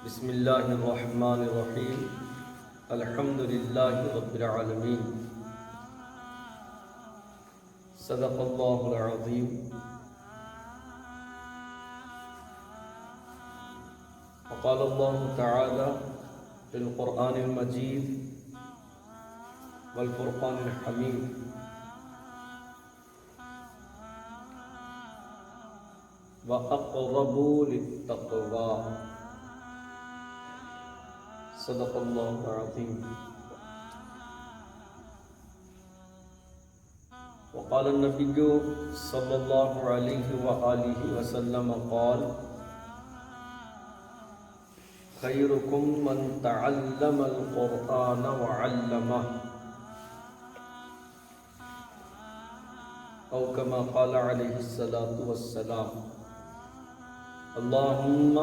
بسم اللہ الرحمن الرحیم الحمد للہ رب العالمین صدق اللہ العظیم وقال اللہ تعالی فی القرآن المجید والفرقان الحمید وَأَقْرَبُوا لِلتَّقْوَى صدق اللہ العظیم وقال النبی صلی اللہ علیہ وآلہ وسلم قال خیرکم من تعلم القرآن وعلمہ او کما قال علیہ الصلاة والسلام اللہم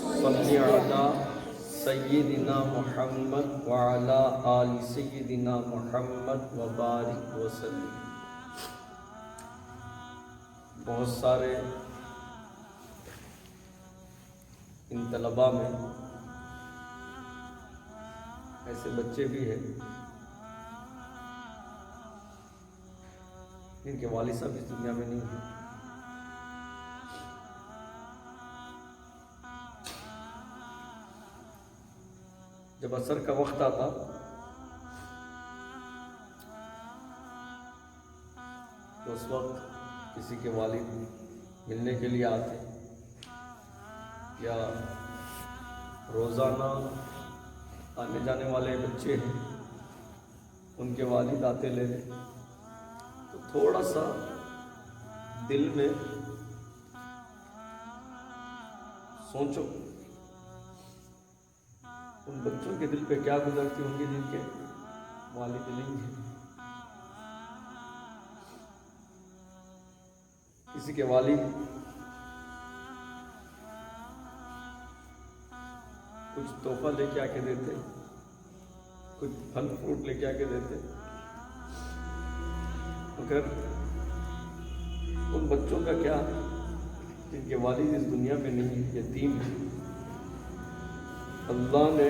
صلی علی سیدنا محمد وعلی آل سیدنا محمد وبارک وسلم۔ بہت سارے ان طلباء میں ایسے بچے بھی ہیں جن کے والد صاحب اس دنیا میں نہیں ہیں۔ جب عصر کا وقت آتا تو اس وقت کسی کے والد ملنے کے لیے آتے یا روزانہ آنے جانے والے بچے ہیں ان کے والد آتے لینے، تو تھوڑا سا دل میں سوچو ان بچوں کے دل پہ کیا گزرتی ہوں گی جن کے والد نہیں ہیں۔ کسی کے والد کچھ تحفہ لے کے آ کے دیتے، کچھ پھل فروٹ لے کے آ کے دیتے، مگر ان بچوں کا کیا جن کے والد اس دنیا میں نہیں ہیں، یتیم ہیں۔ اللہ نے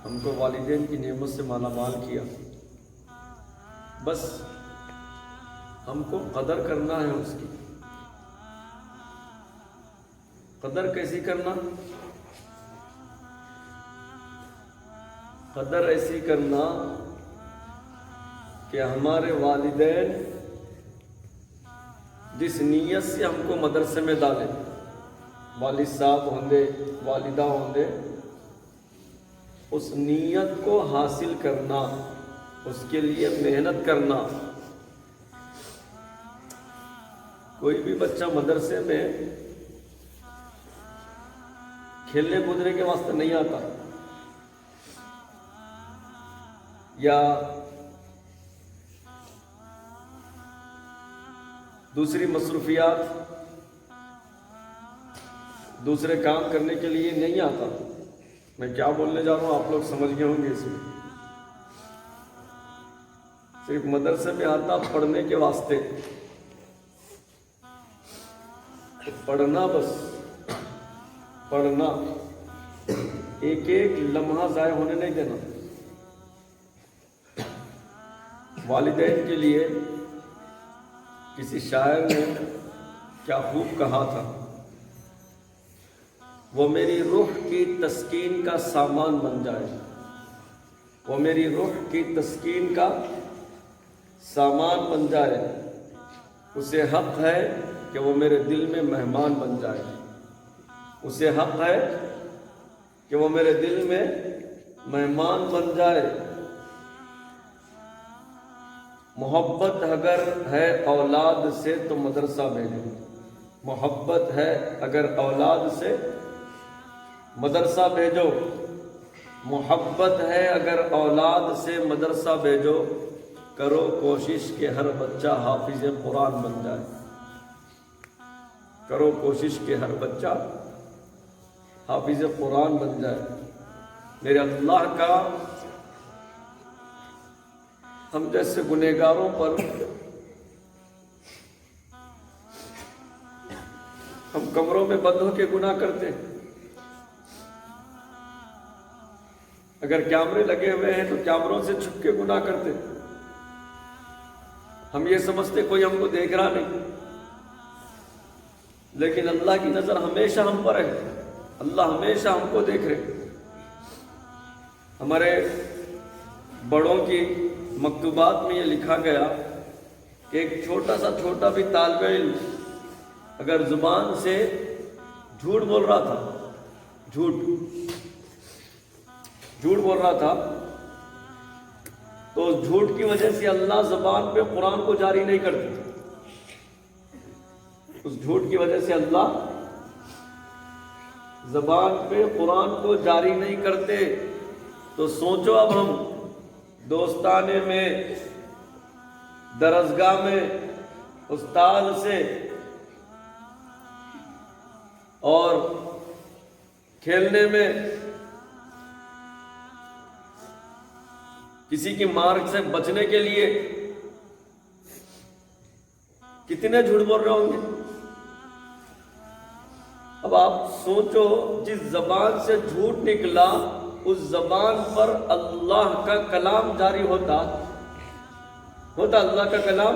ہم کو والدین کی نعمت سے مالا مال کیا، بس ہم کو قدر کرنا ہے اس کی۔ قدر کیسی کرنا؟ قدر ایسی کرنا کہ ہمارے والدین جس نیت سے ہم کو مدرسے میں ڈالیں، والد صاحب ہوں دے، والدہ ہوں دے، اس نیت کو حاصل کرنا، اس کے لیے محنت کرنا۔ کوئی بھی بچہ مدرسے میں کھیلنے کودنے کے واسطے نہیں آتا یا دوسری مصروفیات دوسرے کام کرنے کے لیے نہیں آتا۔ میں کیا بولنے جا رہا ہوں آپ لوگ سمجھ گئے ہوں گے اس میں۔ صرف مدرسے میں آتا پڑھنے کے واسطے، پڑھنا، بس پڑھنا، ایک ایک لمحہ ضائع ہونے نہیں دینا۔ والدین کے لیے کسی شاعر نے کیا خوب کہا تھا، وہ میری روح کی تسکین کا سامان بن جائے، وہ میری روح کی تسکین کا سامان بن جائے، اسے حق ہے کہ وہ میرے دل میں مہمان بن جائے، اسے حق ہے کہ وہ میرے دل میں مہمان بن جائے۔ محبت اگر ہے اولاد سے تو مدرسہ بھیجو، محبت ہے اگر اولاد سے مدرسہ بھیجو، محبت ہے اگر اولاد سے مدرسہ بھیجو، کرو کوشش کہ ہر بچہ حافظ قرآن بن جائے، کرو کوشش کہ ہر بچہ حافظ قرآن بن جائے۔ میرے اللہ کا ہم جیسے گنہگاروں پر ہم کمروں میں بند ہو کے گناہ کرتے ہیں، اگر کیمرے لگے ہوئے ہیں تو کیمروں سے چھپ کے گناہ کرتے ہیں، ہم یہ سمجھتے کوئی ہم کو دیکھ رہا نہیں، لیکن اللہ کی نظر ہمیشہ ہم پر ہے، اللہ ہمیشہ ہم کو دیکھ رہے۔ ہمارے بڑوں کی مکتوبات میں یہ لکھا گیا کہ ایک چھوٹا بھی طالب علم اگر زبان سے جھوٹ بول رہا تھا، جھوٹ بول رہا تھا، تو اس جھوٹ کی وجہ سے اللہ زبان پہ قرآن کو جاری نہیں کرتی، اس جھوٹ کی وجہ سے اللہ زبان پہ قرآن کو جاری نہیں کرتے۔ تو سوچو اب ہم دوستانے میں، درسگاہ میں، استاد سے اور کھیلنے میں کسی کی مار سے بچنے کے لیے کتنے جھوٹ بول رہے ہوں گے۔ اب آپ سوچو، جس زبان سے جھوٹ نکلا اس زبان پر اللہ کا کلام جاری ہوتا اللہ کا کلام۔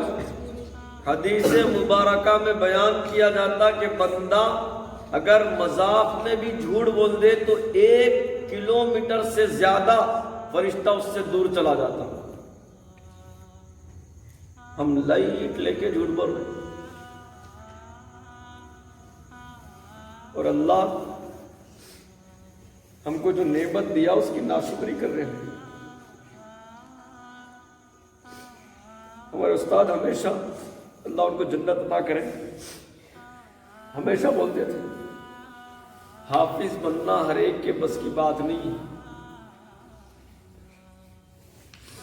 حدیث مبارکہ میں بیان کیا جاتا کہ بندہ اگر مذاق میں بھی جھوٹ بول دے تو 1 کلومیٹر سے زیادہ فرشتہ اس سے دور چلا جاتا۔ ہم لائٹ لے کے جھوٹ بول رہے ہیں، اور اللہ ہم کو جو نعمت دیا اس کی ناشکری کر رہے ہیں۔ ہمارے استاد ہمیشہ، اللہ ان کو جنت عطا کرے، ہمیشہ بولتے تھے حافظ بننا ہر ایک کے بس کی بات نہیں ہے،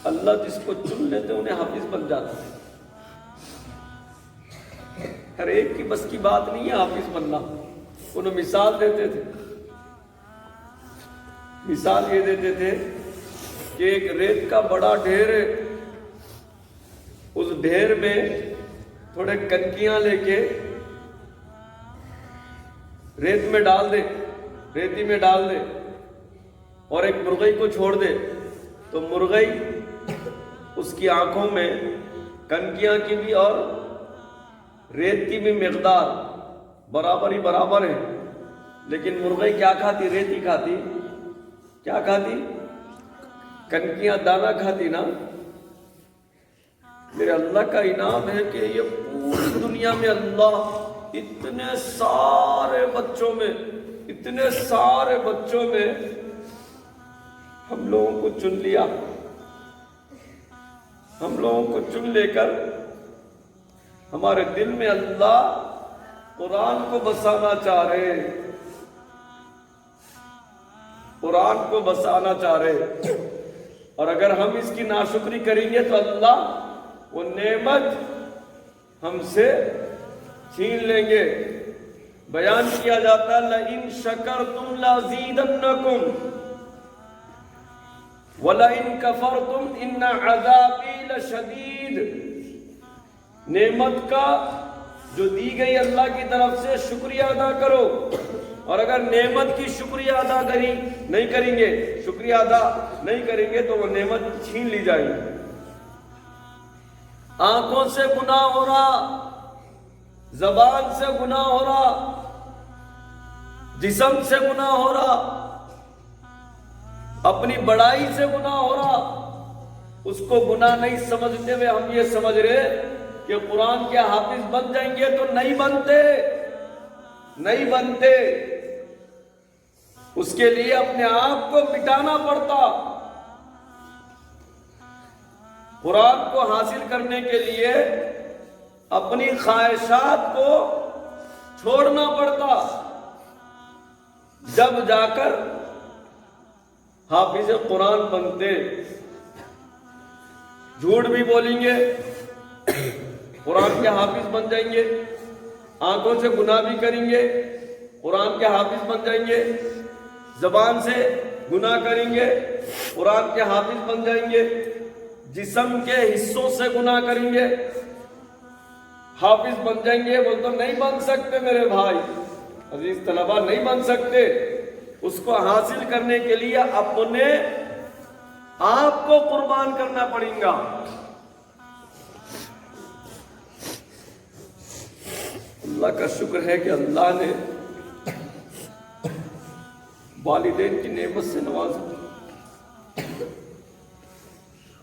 اللہ جس کو چن لیتے انہیں حافظ بن جاتا ہے، ہر ایک کی بس کی بات نہیں ہے حافظ بننا۔ انہوں مثال دیتے تھے، مثال یہ دیتے تھے کہ ایک ریت کا بڑا ڈھیر ہے، اس ڈھیر میں تھوڑے کنکیاں لے کے ریت میں ڈال دے، ریتی میں ڈال دے، اور ایک مرغئی کو چھوڑ دے، تو مرغئی اس کی آنکھوں میں کنکیاں کی بھی اور ریت کی بھی مقدار برابر ہے، لیکن مرغئی کیا کھاتی؟ ریتی کھاتی، کیا کھاتی؟ کنکیاں دانا کھاتی نا۔ میرے اللہ کا انعام ہے کہ یہ پوری دنیا میں اللہ اتنے سارے بچوں میں ہم لوگوں کو چن لیا، ہم لوگوں کو چن لے کر ہمارے دل میں اللہ قرآن کو بسانا چاہ رہے، قرآن کو بسانا چاہ رہے، اور اگر ہم اس کی ناشکری کریں گے تو اللہ وہ نعمت ہم سے چھین لیں گے۔ بیان کیا جاتا لَإِن شَكَرْتُمْ لَأَزِيدَنَّكُمْ وَلَئِن كَفَرْتُمْ إِنَّ عَذَابِي لَشَدِيدٌ۔ نعمت کا جو دی گئی اللہ کی طرف سے شکریہ ادا کرو، اور اگر نعمت کی شکریہ ادا نہیں کریں گے، شکریہ ادا نہیں کریں گے تو وہ نعمت چھین لی جائے گی۔ آنکھوں سے گناہ ہو رہا، زبان سے گناہ ہو رہا، جسم سے گناہ ہو رہا، اپنی بڑائی سے گناہ ہو رہا، اس کو گناہ نہیں سمجھتے ہوئے ہم یہ سمجھ رہے کہ قرآن کے حافظ بن جائیں گے، تو نہیں بنتے۔ اس کے لیے اپنے آپ کو مٹانا پڑتا، قرآن کو حاصل کرنے کے لیے اپنی خواہشات کو چھوڑنا پڑتا، جب جا کر حافظ قرآن بنتے۔ جھوٹ بھی بولیں گے، قرآن کے حافظ بن جائیں گے، آنکھوں سے گناہ بھی کریں گے، قرآن کے حافظ بن جائیں گے، زبان سے گناہ کریں گے، قرآن کے حافظ بن جائیں گے، جسم کے حصوں سے گناہ کریں گے، حافظ بن جائیں گے۔ وہ تو نہیں بن سکتے میرے بھائی، عزیز طلبہ نہیں بن سکتے. اس کو حاصل کرنے کے لیے اپنے آپ کو قربان کرنا پڑے گا. اللہ کا شکر ہے کہ اللہ نے والدین کی نعمت سے نوازا.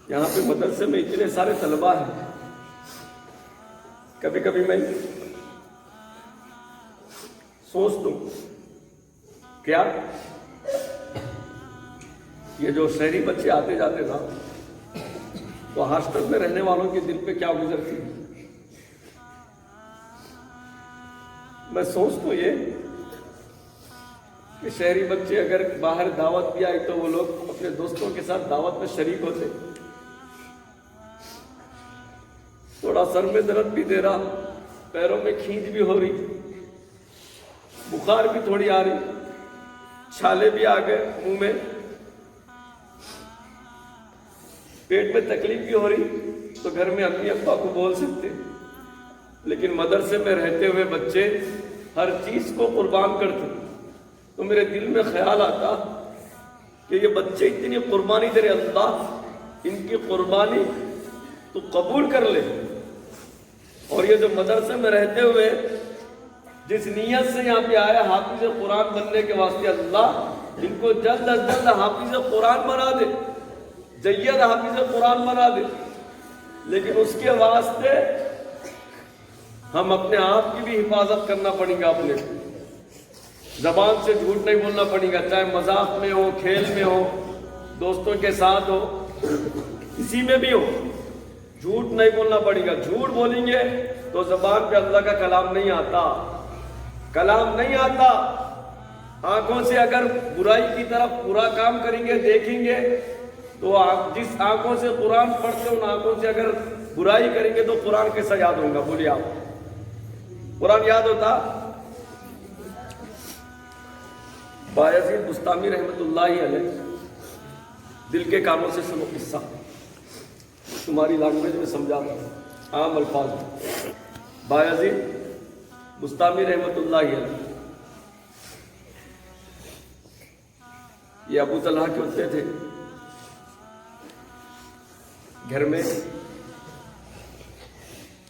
یہاں پہ مدرسے میں اتنے سارے طلباء ہیں. کبھی کبھی میں سوچتا ہوں کیا یہ جو شہری بچے آتے جاتے تھا تو ہاسٹل میں رہنے والوں کے دل پہ کیا گزرتی. میں سوچتا ہوں یہ کہ شہری بچے اگر باہر دعوت بھی آئی تو وہ لوگ اپنے دوستوں کے ساتھ دعوت میں شریک ہوتے. تھوڑا سر میں درد بھی دے رہا, پیروں میں کھینچ بھی ہو رہی, بخار بھی تھوڑی آ رہی, چھالے بھی آ گئے منہ میں, پیٹ میں تکلیف بھی ہو رہی, تو گھر میں امی ابا کو بول سکتے. لیکن مدرسے میں رہتے ہوئے بچے ہر چیز کو قربان کرتے. تو میرے دل میں خیال آتا کہ یہ بچے اتنی قربانی دے رہے, اللہ ان کی قربانی تو قبول کر لے. اور یہ جو مدرسے میں رہتے ہوئے جس نیت سے یہاں پہ آیا حافظ قرآن بننے کے واسطے, اللہ ان کو جلد از جلد حافظ قرآن بنا دے, جید حافظ قرآن بنا دے. لیکن اس کے واسطے ہم اپنے آپ کی بھی حفاظت کرنا پڑے گا. اپنے زبان سے جھوٹ نہیں بولنا پڑے گا, چاہے مذاق میں ہو, کھیل میں ہو, دوستوں کے ساتھ ہو, کسی میں بھی ہو, جھوٹ نہیں بولنا پڑے گا. جھوٹ بولیں گے تو زبان پہ اللہ کا کلام نہیں آتا, کلام نہیں آتا. آنکھوں سے اگر برائی کی طرف برا کام کریں گے, دیکھیں گے, تو جس آنکھوں سے قرآن پڑھتے ان آنکھوں سے اگر برائی کریں گے تو قرآن کیسا یاد ہوگا؟ بولیے آپ, قرآن یاد ہوتا؟ بایزید بستامی رحمت اللہ علیہ, دل کے کانوں سے سنو قصہ, تمہاری لینگویج میں سمجھاتا ہوں, عام الفاظ میں. بایزید بستامی رحمت اللہ علیہ یہ ابو طلحہ کے ہوتے تھے. گھر میں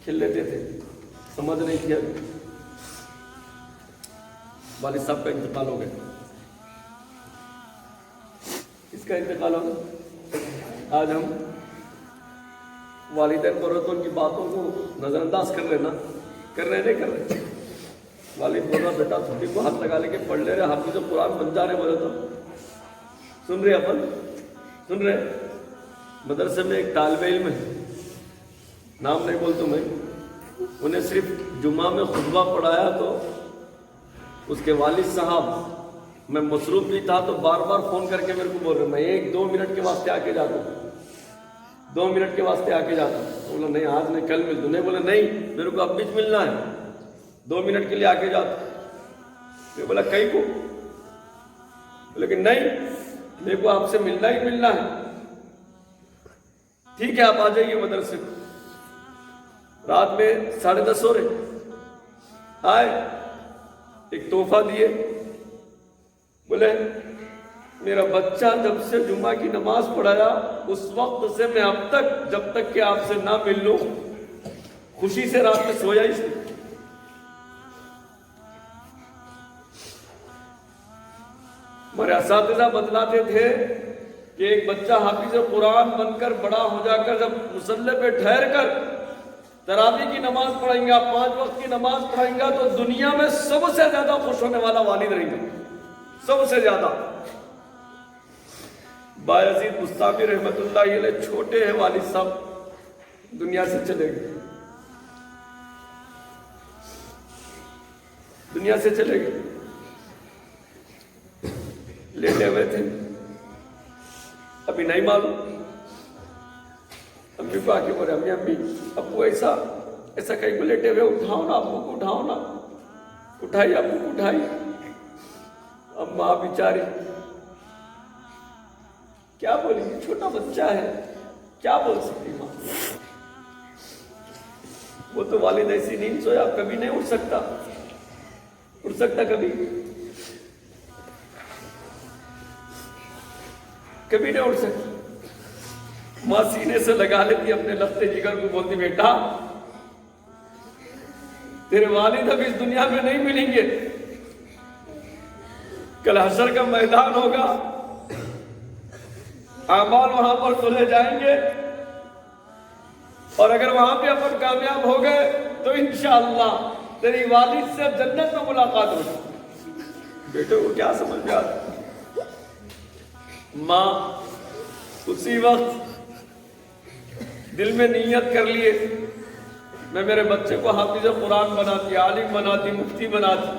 کھیل لیتے تھے, سمجھ نہیں کیا, والد صاحب کا انتقال ہو گیا. اس کا انتقال ہو گیا. آج ہم والدین پر تو ان کی باتوں کو نظر انداز کر رہے نہیں کر رہے. والد بول رہا بیٹا چھوٹی کو ہاتھ لگا لے کے پڑھ لے رہے, حافظ قرآن بن جا رہے, بولے تو سن رہے, اپن سن رہے. مدرسے میں ایک طالب علم ہے, نام نہیں بولتا میں, انہیں صرف جمعہ میں خطبہ پڑھایا تو اس کے والد صاحب, میں مصروف بھی تھا تو بار بار فون کر کے میرے کو بول رہے میں 1-2 منٹ کے واسطے آ کے جاتا ہوں, 2 منٹ کے واسطے آ کے جاتا ہوں. بولا نہیں آج نہیں کل مل دوں. نہیں بولا نہیں میرے کو اب بھی ملنا ہے, 2 منٹ کے لیے آ کے جاتا ہوں. میں بولا کہیں کو, لیکن نہیں میرے کو آپ سے ملنا ہی ملنا ہے. ٹھیک ہے آپ آ جائیے مدرسے کو. رات میں 10:30 ہو رہے, آئے, ایک تحفہ دیے. بولے میرا بچہ جب سے جمعہ کی نماز پڑھایا اس وقت سے میں اب تک جب تک کہ آپ سے نہ مل لوں خوشی سے رات میں سویا ہی. ہمارے اساتذہ بتلاتے تھے کہ ایک بچہ حافظ قرآن بن کر بڑا ہو جا کر جب مصلی پہ ٹھہر کر تراویح کی نماز پڑھیں گا, 5 وقت کی نماز پڑھیں گا, تو دنیا میں سب سے زیادہ خوش ہونے والا والد رہیں گا, سب سے زیادہ. بایزید بستامی رحمت اللہ علیہ چھوٹے ہیں والد صاحب, دنیا سے چلے گئے, دنیا سے چلے گئے. لیٹے ہوئے تھے, ابھی نہیں معلوم. امی کو آ کے بولے امی ابو ایسا کہیں کو لیٹے ہوئے, اٹھاؤ نا ابو کو, اٹھاؤ نا. اٹھائی ابو کو, اٹھائی. اب ماں بیچاری کیا بولیں گی, چھوٹا بچہ ہے, کیا بول سکتی ماں. وہ تو والد ایسی نیند سویا کبھی نہیں اٹھ سکتا. اٹھ سکتا کبھی؟ کبھی نہیں اٹھ سکتا۔ ماں سینے سے لگا لیتی اپنے لفتے جگر کو، بولتی بیٹا تیرے والد اب اس دنیا میں نہیں ملیں گے، کل حشر کا میدان ہوگا، اعمال وہاں پر کھولے جائیں گے، اور اگر وہاں پہ اپن کامیاب ہو گئے تو انشاءاللہ تیری والد سے جنت میں ملاقات ہوگی۔ بیٹے کو کیا سمجھ میں آتا؟ ماں اسی وقت دل میں نیت کر لیے میں میرے بچے کو حافظ قرآن بناتی، عالم بناتی، مفتی بناتی،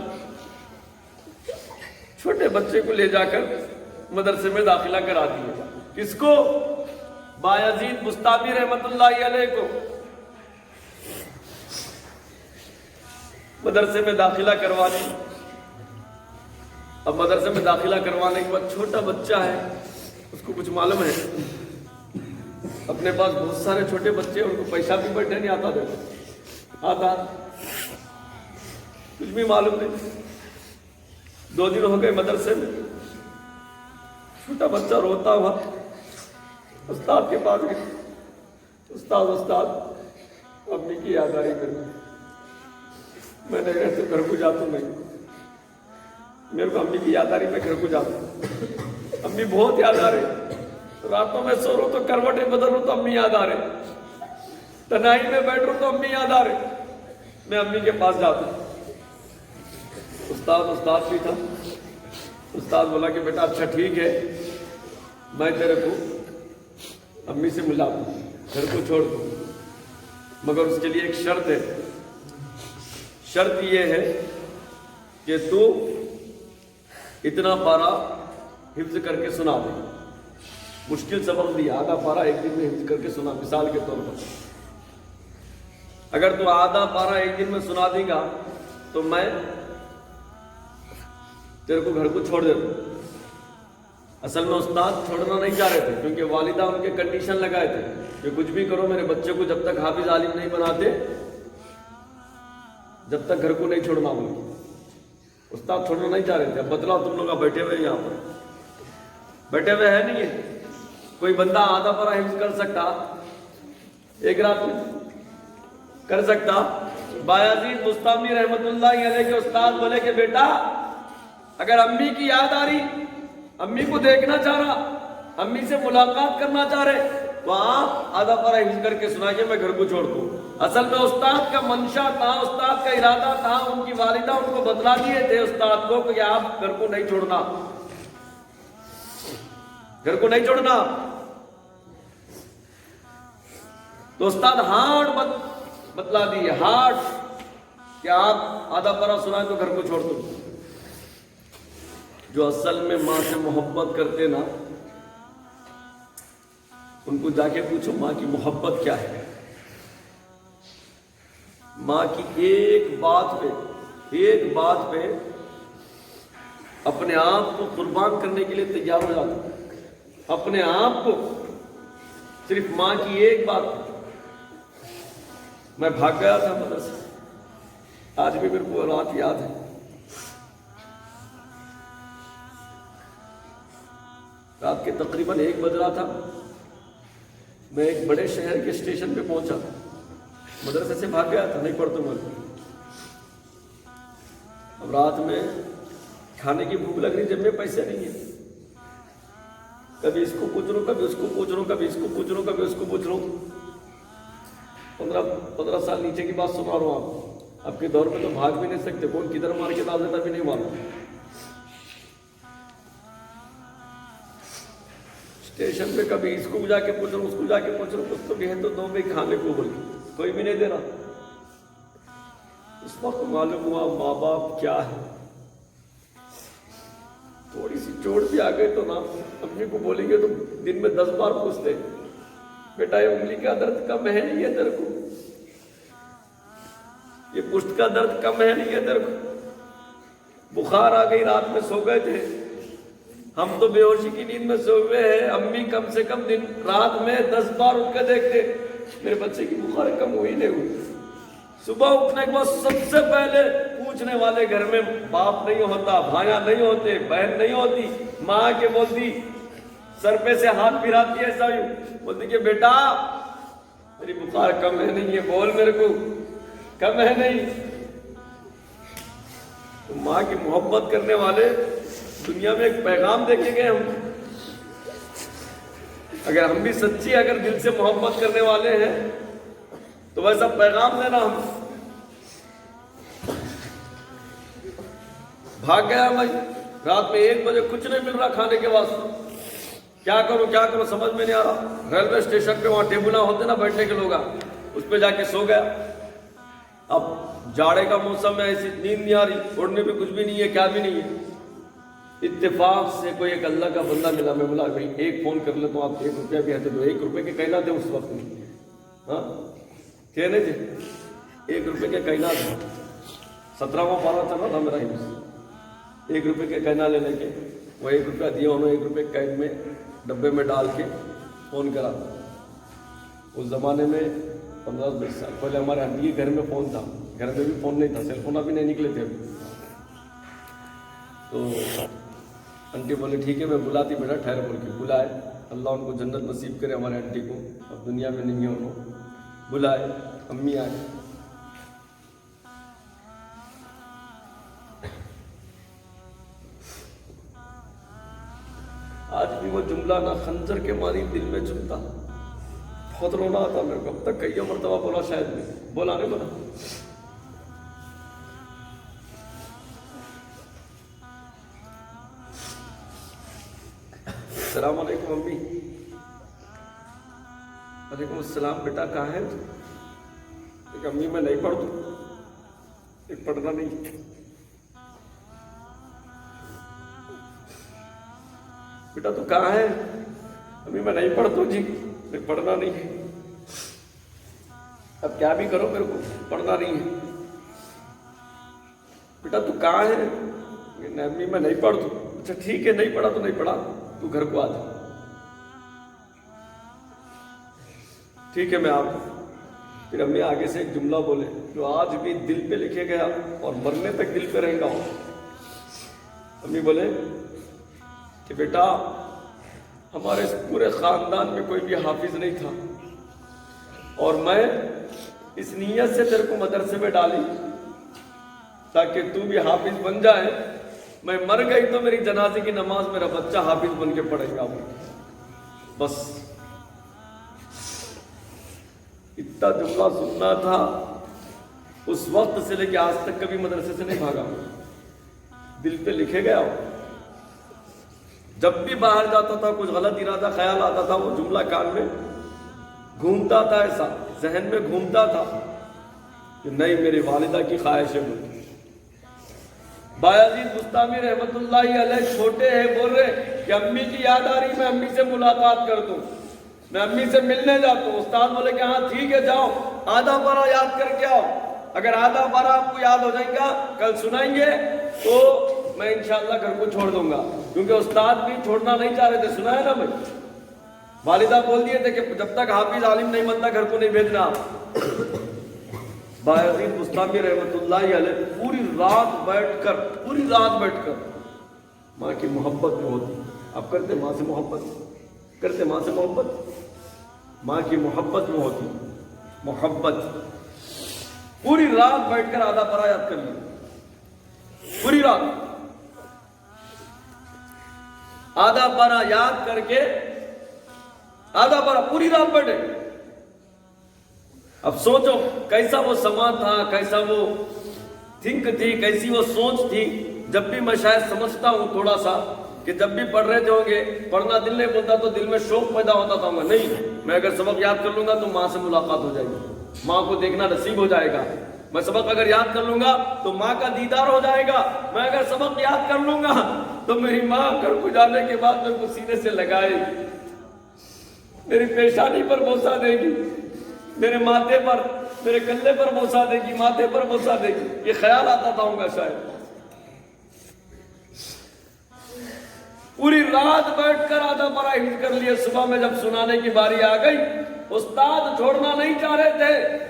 چھوٹے بچے کو لے جا کر مدرسے میں داخلہ کراتی ہے۔ کس کو؟ بایزید بستامی رحمت اللہ علیہ کو مدرسے میں داخلہ کرواتی۔ اب مدرسے میں داخلہ کروانے کے بعد چھوٹا بچہ ہے، اس کو کچھ معلوم ہے، اپنے پاس بہت سارے چھوٹے بچے، ان کو پیسہ بھی بیٹھنے نہیں آتا کچھ بھی معلوم نہیں۔ 2 دن ہو گئے مدرسے میں، چھوٹا بچہ روتا ہوا استاد کے پاس گیا، استاد امی کی یاداری کرنا۔ میں نے گھر سے گھر کو جاتا نہیں، میرے کو امی کی یاد آ رہی، میں گھر کو جاتا ہوں، امی بہت یاد آ رہی، راتوں میں سو رہا ہوں تو کروٹیں بدل رہا ہوں تو امی یاد آ رہے، تنہائی میں بیٹھ رہا ہوں تو امی یاد آ رہے، میں امی کے پاس جاتا ہوں۔ استاد بھی تھا، استاد بولا کہ بیٹا اچھا ٹھیک ہے، میں تیرے کو امی سے ملا دوں، گھر کو چھوڑ دوں، مگر اس کے لیے ایک شرط ہے، شرط یہ ہے کہ تو اتنا پارا حفظ کر کے سنا دے۔ مشکل سبق دیا، آدھا پارا ایک دن میں حفظ کر کے سنا، مثال کے طور پر اگر تو آدھا پارا ایک دن میں سنا دے گا تو میں تیرے کو گھر کو چھوڑ دیتا ہوں۔ اصل میں استاد چھوڑنا نہیں چاہ رہے تھے، کیونکہ والدہ ان کے کنڈیشن لگائے تھے کہ کچھ بھی کرو میرے بچے کو جب تک حافظ عالم نہیں بناتے جب تک گھر کو نہیں چھوڑنا ہوگا۔ استاد چھوڑنا نہیں چاہ رہے تھے۔ اب بتلاؤ تم لوگ بیٹھے ہوئے یہاں پر بیٹھے ہوئے ہیں نہیں ہے، کوئی بندہ آدھا پارا حفظ کر سکتا ایک رات میں؟ کر سکتا؟ بایزید بستامی رحمت اللہ علیہ کے استاد بولے کہ بیٹا اگر امی کی یاد آ رہی، امی کو دیکھنا چاہ رہا، امی سے ملاقات کرنا چاہ رہے تو آپ آدھا پارا حفظ کر کے سنا کے میں گھر کو چھوڑ دوں۔ اصل میں استاد کا منشا تھا، استاد کا ارادہ تھا، ان کی والدہ ان کو بتلا دیے تھے استاد کو کہ آپ گھر کو نہیں چھوڑنا، گھر کو نہیں چھوڑنا۔ تو استاد ہارڈ بتلا دیے، ہارڈ، کہ آپ آدھا پارا سنائیں تو گھر کو چھوڑ دو۔ جو اصل میں ماں سے محبت کرتے نا، ان کو جا کے پوچھو ماں کی محبت کیا ہے۔ ماں کی ایک بات پہ اپنے آپ کو قربان کرنے کے لیے تیار ہو جاتا، اپنے آپ کو، صرف ماں کی ایک بات۔ میں بھاگ گیا تھا مدرسے، آج بھی میرے کو رات یاد ہے، رات کے تقریباً 1 بج رہا تھا، میں ایک بڑے شہر کے اسٹیشن پہ پہنچا، مدرسے سے بھاگ گیا تھا، نہیں پڑھتا میں۔ اب رات میں کھانے کی بھوک لگ رہی، جب میں پیسے نہیں ہیں، کبھی اس کو پوچھ رہا ہوں، کبھی اس کو پوچھ رہا ہوں، کبھی اس کو پوچھ رہا ہوں، کبھی اس کو پوچھ رہا ہوں۔ 15 سال نیچے کی بات سنا رہا ہوں آپ، اب کے دور میں تو بھاگ بھی نہیں سکتے، کون کدھر مار کے ڈال دیتا بھی نہیں معلوم۔ اسٹیشن پہ کبھی اس کو جا کے پوچھ رہا ہوں، اس کو جا کے پوچھ رہا ہوں، کچھ تو بھی ہے تو دو میں کھانے کو بول کے کوئی بھی نہیں دے رہا۔ اس وقت معلوم ہوا ماں باپ کیا ہے۔ تھوڑی سی چوٹ بھی آ گئی تو نا امی کو بولیں گے تو دن میں 10 بار پوچھتے، بیٹا یہ انگلی کا درد کم ہے نہیں ہے تیرے کو، یہ پشت کا درد کم ہے نہیں ہے تیرے کو، بخار آ گئی رات میں سو گئے تھے، ہم تو بے ہوشی کی نیند میں سو ہوئے ہیں، امی کم سے کم دن رات میں 10 بار اٹھ کے دیکھتے میرے بچے کی بخار کم ہوئی نہیں ہوئی۔ صبح اٹھنے کے بعد سب سے پہلے پوچھنے والے گھر میں باپ نہیں ہوتا، بھائیاں نہیں ہوتے، بہن نہیں ہوتی، ماں کے بولتی، سر پہ سے ہاتھ پھراتی ہے، ایسا یوں بولتی کہ بیٹا میری بخار کم ہے نہیں ہے، بول میرے کو کم ہے نہیں. تو ماں کی محبت کرنے والے دنیا میں ایک پیغام دے کے گئے ہم. اگر ہم بھی سچی اگر دل سے محبت کرنے والے ہیں تو ویسا پیغام دینا. ہم بھاگ گیا بھائی، رات میں 1 بجے کچھ نہیں مل رہا کھانے کے واسطے، کیا کروں سمجھ میں نہیں آ رہا. ریلوے اسٹیشن پہ وہاں ٹیبلہ ہوتے نا بیٹھنے کے لوگ، اس پہ جا کے سو گیا. اب جاڑے کا موسم ہے، ایسی نیند نہیں آ رہی، اوڑھنے بھی کچھ بھی نہیں ہے، کیا بھی نہیں ہے. اتفاق سے کوئی ایک اللہ کا بندہ ملا. میں بولا بھائی ایک فون کر لیتا ہوں، آپ 1 روپیہ بھی ہے تو 1 روپے کے کہنا تھے اس وقت میں. ہاں کہنے تھے 1 روپے کے کہنا تھے. 17واں پارا چل رہا تھا میرا ہی. 1 روپے کے کہنا لے لے کے وہ 1 روپیہ دیا انہوں نے، 1 روپے کین میں ڈبے میں ڈال کے فون کرا. اس زمانے میں 15-20 سال پہلے ہمارے آنٹی کے گھر میں فون تھا، گھر میں بھی فون نہیں تھا، سیل فون ابھی نہیں نکلے تھے ابھی. تو آنٹی بولے ٹھیک ہے میں بلاتی بیٹا ٹھہر بول کے. بلائے، اللہ ان کو جنت نصیب کرے ہمارے آنٹی کو، اب دنیا میں نہیں ہے انہوں. بلائے، امی آئے. آج بھی وہ جملہ نہ خنجر کے مانی دل میں چبھتا. بہت رونا آتا میرے کو. اب تک کئی مرتبہ بولا، شاید میں بولا نہیں بولا. السلام علیکم امی. وعلیکم السلام. بیٹا کہاں ہے؟ ایک امی میں نہیں پڑھ دوں، ایک پڑھنا نہیں. بیٹا تو کہاں ہے؟ امی میں نہیں پڑھتا ہوں جی، ایک پڑھنا نہیں ہے. اب کیا بھی کرو میرے کو پڑھنا نہیں ہے. بیٹا تو کہاں ہے؟ امی میں نہیں پڑھتا. اچھا ٹھیک ہے، نہیں پڑھا تو نہیں پڑھا، تو گھر کو آ جا. ٹھیک ہے میں آپ. پھر امی آگے سے ایک جملہ بولے جو آج بھی دل پہ لکھے گیا اور مرنے تک دل پہ رہے گا. امی بولے کہ بیٹا ہمارے اس پورے خاندان میں کوئی بھی حافظ نہیں تھا، اور میں اس نیت سے تیرے کو مدرسے میں ڈالی تاکہ تو بھی حافظ بن جائے. میں مر گئی تو میری جنازے کی نماز میرا بچہ حافظ بن کے پڑھے گا. بس اتنا جملہ سننا تھا. اس وقت سے لے کے آج تک کبھی مدرسے سے نہیں بھاگا، دل پہ لکھے گیا. جب بھی باہر جاتا تھا کچھ غلط ارادہ خیال آتا تھا، وہ جملہ کان میں گھومتا تھا، ایسا ذہن میں گھومتا تھا کہ نہیں میری والدہ کی خواہش ہے. بایزید بستامی رحمت اللہ علیہ چھوٹے ہیں، بول رہے کہ امی کی یاد آ رہی، میں امی سے ملاقات کر دوں، میں امی سے ملنے جاتا ہوں. استاد بولے کہ ہاں ٹھیک ہے جاؤ، آدھا پارہ یاد کر کے آؤ. اگر آدھا پارہ آپ کو یاد ہو جائے گا کل سنائیں گے تو میں انشاءاللہ گھر کو چھوڑ دوں گا، کیونکہ استاد بھی چھوڑنا نہیں چاہ رہے تھے. سنا ہے نا بھائی، والدہ بول دیے تھے کہ جب تک حافظ عالم نہیں بنتا گھر کو نہیں بھیجنا. بایزید بستامی رحمت اللہ علیہ پوری رات بیٹھ کر ماں کی محبت میں ہوتی. آپ کرتے ماں سے محبت، کرتے ماں سے محبت، ماں کی محبت میں ہوتی. محبت پوری رات بیٹھ کر آدھا پارہ یاد کر لیا. پوری رات آدھا پارہ یاد کر کے آدھا پارہ پوری رات بیٹھے. اب سوچو کیسا وہ سما تھا، کیسا وہ تھنک تھی، کیسی وہ سوچ تھی. جب بھی میں شاید سمجھتا ہوں تھوڑا سا کہ جب بھی پڑھ رہے تھے ہوں گے، پڑھنا دل نہیں بولتا تو دل میں شوق پیدا ہوتا تھا. میں نہیں، میں اگر سبق یاد کر لوں گا تو ماں سے ملاقات ہو جائے گی، ماں کو دیکھنا نصیب ہو جائے گا. میں سبق اگر یاد کر لوں گا تو ماں کا دیدار ہو جائے گا. میں اگر سبق یاد کر لوں گا تو میری ماں گھر کو جانے کے بعد میرے کو سینے سے لگائے گی، میری پیشانی پر بوسہ دے گی، میرے ماتھے پر، میرے کندھے پر بوسہ دے گی، ماتھے پر بوسہ دے گی. یہ خیال آتا تھا ہوں گا شاید. پوری رات بیٹھ کر آدھا پارہ حفظ کر لیے. صبح میں جب سنانے کی باری آ گئی، استاد چھوڑنا نہیں چاہ رہے تھے.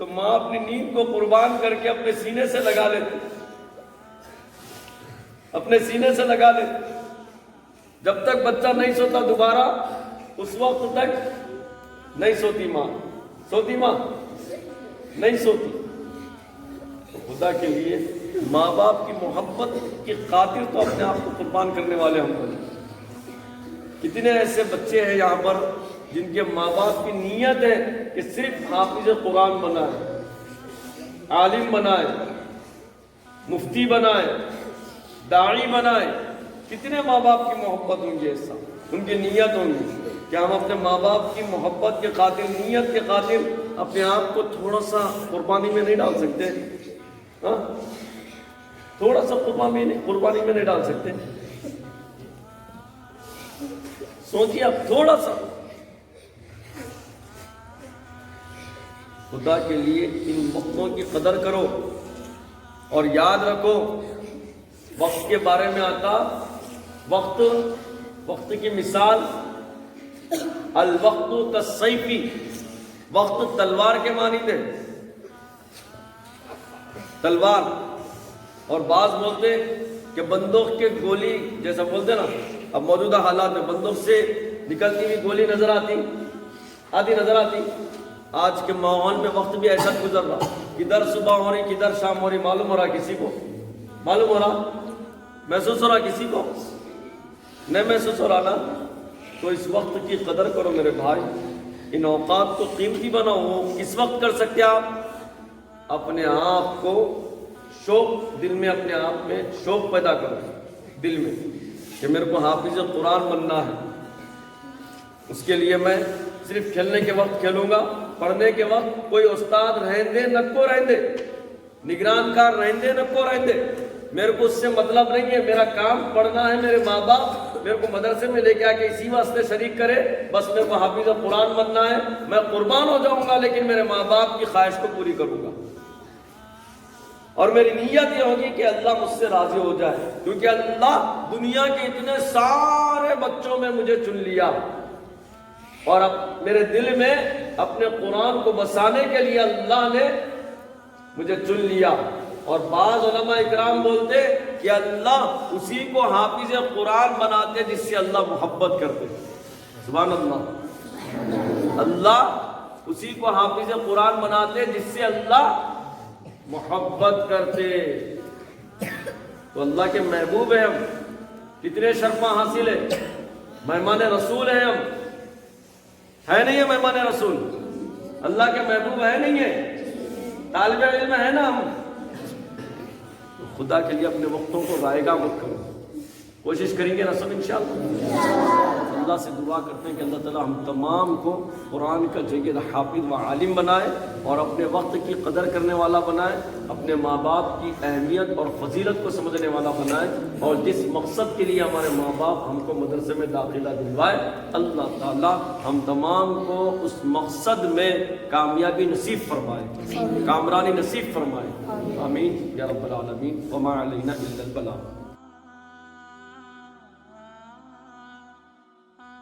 تو ماں اپنی نیند کو قربان کر کے اپنے سینے سے لگا لیتی، اپنے سینے سے لگا لیتی، جب تک بچہ نہیں سوتا دوبارہ اس وقت تک نہیں سوتی ماں۔ سوتی ماں؟ نہیں سوتی۔ تو خدا کے لیے ماں باپ کی محبت کی خاطر تو اپنے آپ کو قربان کرنے والے ہم بنے۔ کتنے ایسے بچے ہیں یہاں پر جن کے ماں باپ کی نیت ہے کہ صرف حافظ قرآن بنائے، عالم بنائے، مفتی بنائے، داعی بنائے۔ کتنے ماں باپ کی محبت ہوں گی، ایسا ان کی نیت ہوں گی کہ ہم اپنے ماں باپ کی محبت کے خاطر، نیت کے خاطر اپنے آپ کو تھوڑا سا قربانی میں نہیں ڈال سکتے؟ ہاں، تھوڑا سا قربانی میں نہیں ڈال سکتے؟ سوچیے آپ تھوڑا سا۔ خدا کے لیے ان وقتوں کی قدر کرو اور یاد رکھو، وقت کے بارے میں آتا وقت کی مثال، الوقت کالسیف، وقت تلوار کے مانند ہے، تلوار۔ اور بعض بولتے کہ بندوق کے گولی جیسا بولتے نا، اب موجودہ حالات میں بندوق سے نکلتی ہوئی گولی نظر آتی۔ آج کے ماحول میں وقت بھی ایسا گزر رہا، کدھر صبح ہو رہی کدھر شام ہو رہی، معلوم ہو رہا کسی کو؟ معلوم ہو رہا؟ محسوس ہو رہا کسی کو؟ نہیں محسوس ہو رہا نا؟ تو اس وقت کی قدر کرو میرے بھائی، ان اوقات کو قیمتی بناؤ۔ کس وقت کر سکتے آپ؟ اپنے آپ کو شوق، دل میں اپنے آپ میں شوق پیدا کرو دل میں کہ میرے کو حافظ قرآن بننا ہے۔ اس کے لیے میں صرف کھیلنے کے وقت کھیلوں گا، پڑھنے کے وقت کوئی استاد رہندے نہ کو رہندے، نگران کار رہندے نہ کو رہندے، میرے کو اس سے مطلب نہیں ہے۔ میرا کام پڑھنا ہے، میرے ماں باپ میرے کو مدرسے میں لے کے آ کے اسی واسطے شریک کرے، بس میرے کو حافظ قرآن بننا ہے۔ میں قربان ہو جاؤں گا لیکن میرے ماں باپ کی خواہش کو پوری کروں گا، اور میری نیت یہ ہوگی کہ اللہ مجھ سے راضی ہو جائے، کیونکہ اللہ دنیا کے اتنے سارے بچوں میں مجھے چن لیا، اور اب میرے دل میں اپنے قرآن کو بسانے کے لیے اللہ نے مجھے چن لیا۔ اور بعض علماء اکرام بولتے کہ اللہ اسی کو حافظ قرآن بناتے جس سے اللہ محبت کرتے۔ سبحان اللہ، اللہ اسی کو حافظ قرآن بناتے جس سے اللہ محبت کرتے۔ تو اللہ کے محبوب ہیں ہم، کتنے شرفاں حاصل ہے، مہمان رسول ہیں ہم، ہے نہیں ہے مہمان رسول؟ اللہ کے محبوب ہے نہیں ہے؟ طالب علم ہے نا ہم؟ خدا کے لیے اپنے وقتوں کو ضائع مت کرو، کوشش کریں گے نا سب انشاءاللہ۔ اللہ سے دعا کرتے ہیں کہ اللہ تعالی ہم تمام کو قرآن کا جید حافظ و عالم بنائے، اور اپنے وقت کی قدر کرنے والا بنائے، اپنے ماں باپ کی اہمیت اور فضیلت کو سمجھنے والا بنائے، اور جس مقصد کے لیے ہمارے ماں باپ ہم کو مدرسے میں داخلہ دلوائے، اللہ تعالی ہم تمام کو اس مقصد میں کامیابی نصیب فرمائے، کامرانی نصیب فرمائے، آمین یا رب العالمین۔ وما علینا الا البلاغ۔